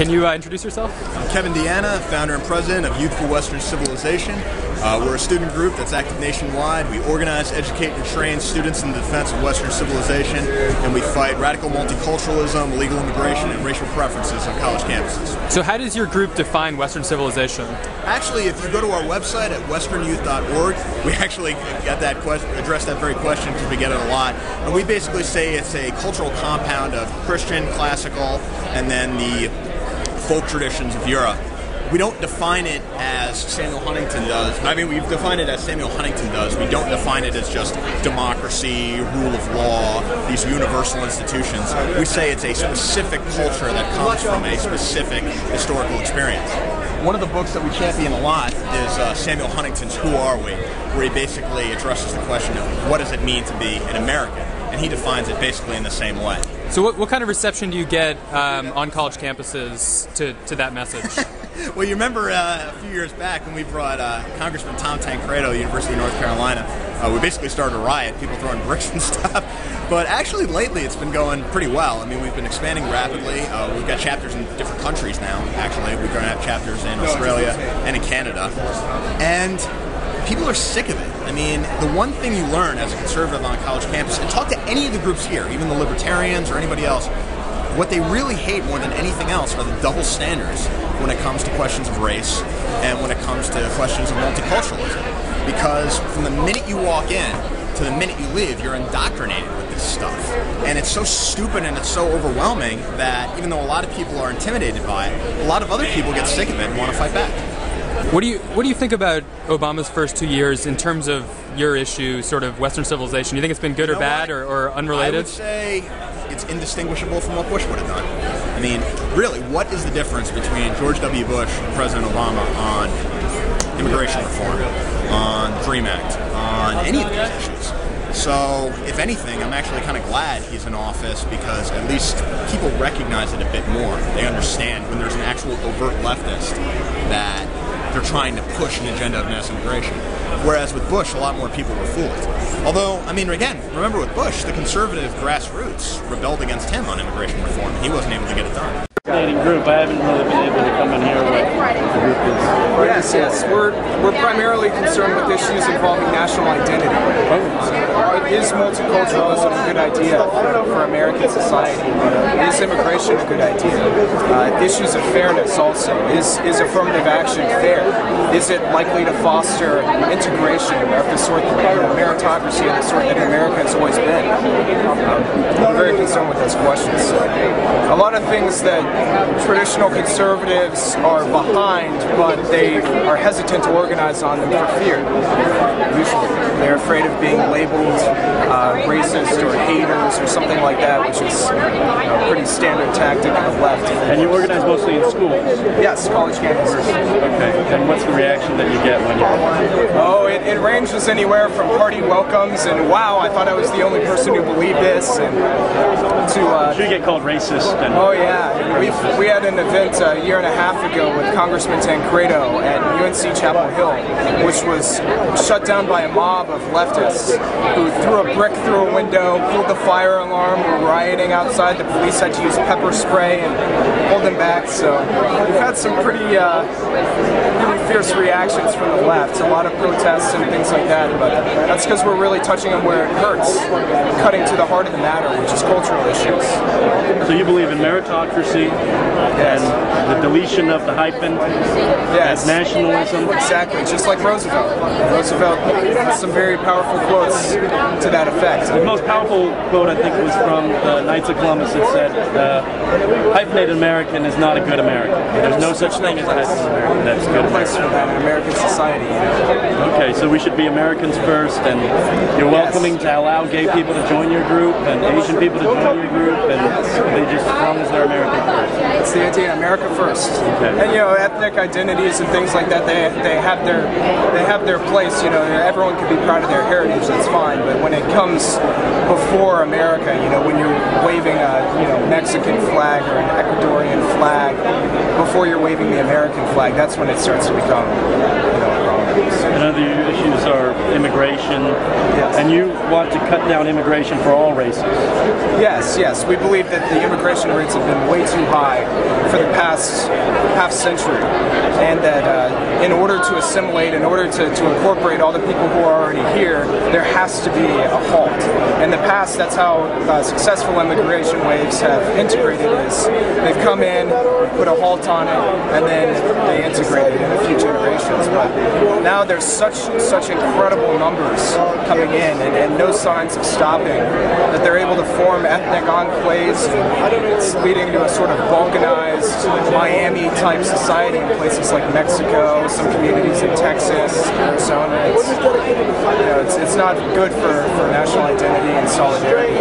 Can you introduce yourself? I'm Kevin Deanna, founder and president of Youth for Western Civilization. We're a student group that's active nationwide. We organize, educate, and train students in the defense of Western civilization, and we fight radical multiculturalism, illegal immigration, and racial preferences on college campuses. So how does your group define Western civilization? Actually, if you go to our website at westernyouth.org, we actually got that address that very question because we get it a lot. And we basically say it's a cultural compound of Christian, classical, and then the folk traditions of Europe. We don't define it as Samuel Huntington does. I mean, we've defined it as Samuel Huntington does. We don't define it as just democracy, rule of law, these universal institutions. We say it's a specific culture that comes from a specific historical experience. One of the books that we champion a lot is Samuel Huntington's Who Are We?, where he basically addresses the question of what does it mean to be an American, and he defines it basically in the same way. So what kind of reception do you get on college campuses to that message? Well, you remember a few years back when we brought Congressman Tom Tancredo, University of North Carolina, we basically started a riot, people throwing bricks and stuff. But actually lately it's been going pretty well. I mean, we've been expanding rapidly. We've got chapters in different countries now, actually. We're going to have chapters in Australia and in Canada. And people are sick of it. I mean, the one thing you learn as a conservative on a college campus, and talk to any of the groups here, even the libertarians or anybody else, what they really hate more than anything else are the double standards when it comes to questions of race and when it comes to questions of multiculturalism. Because from the minute you walk in to the minute you leave, you're indoctrinated with this stuff. And it's so stupid and it's so overwhelming that even though a lot of people are intimidated by it, a lot of other people get sick of it and want to fight back. What do you think about Obama's first 2 years in terms of your issue, sort of Western civilization? Do you think it's been good or bad or unrelated? I would say it's indistinguishable from what Bush would have done. I mean, really, what is the difference between George W. Bush and President Obama on immigration reform, on the DREAM Act, on any of these issues? So, if anything, I'm actually kind of glad he's in office because at least people recognize it a bit more. They understand when there's an actual overt leftist that they're trying to push an agenda of mass immigration. Whereas with Bush, a lot more people were fooled. Although, I mean, again, remember with Bush, the conservative grassroots rebelled against him on immigration reform, and he wasn't able to get it done. Group. I haven't really been able to come in here with the group is. Yes. We're primarily concerned with issues involving national identity. Is multiculturalism a good idea for American society? Is immigration a good idea? Issues of fairness also. Is affirmative action fair? Is it likely to foster integration of the sort meritocracy of the sort that America has always been? I'm very concerned with those questions. A lot of things that traditional conservatives are behind, but they are hesitant to organize on them for fear. Usually, they're afraid of being labeled racist or haters or something like that, which is a pretty standard tactic of the left. And you organize mostly in schools? Yes, college campuses. Okay. And what's the reaction that you get when you? Oh, it ranges anywhere from party welcomes and wow, I thought I was the only person who believed this, and to you get called racist. And oh yeah, we had an event a year and a half ago with Congressman Tancredo at UNC Chapel Hill, which was shut down by a mob of leftists who threw a brick through a window, pulled the fire alarm, were rioting outside. The police had to use pepper spray and hold them back. So we've had some pretty fierce reactions from the left, a lot of protests and things like that, but that's because we're really touching on where it hurts, cutting to the heart of the matter, which is cultural issues. So you believe in meritocracy and the deletion of the hyphen, yes, and nationalism? Exactly, just like Roosevelt. Roosevelt has some very powerful quotes to that effect. The most powerful quote, I think, was from the Knights of Columbus that said, hyphenated American is not a good American. There's no such thing as a hyphenated American. That's good place for that in American society. Okay, so we should be Americans first, and you're welcoming to allow gay people to join your group and Asian people to join your group, and they just, as long as they're American first. That's the idea, America first. Okay. And ethnic identities and things like that, they have their place. Everyone can be proud of their heritage. That's fine. But when it comes before America, when you're waving a Mexican flag or an Ecuadorian flag before you're waving the American flag, that's when it starts to become a problem. Another issues are immigration, and you want to cut down immigration for all races. Yes. We believe that the immigration rates have been way too high for the past half century, and that in order to assimilate, in order to incorporate all the people who are already here, there has to be a halt. In the past, that's how successful immigration waves have integrated is they've come in, put a halt on it, and then they integrate it in a few generations. But now there's such incredible numbers coming in and no signs of stopping that they're able to form ethnic enclaves, and it's leading to a sort of balkanized Miami-type society in places like Mexico, some communities in Texas, Arizona. It's not good for national identity and solidarity.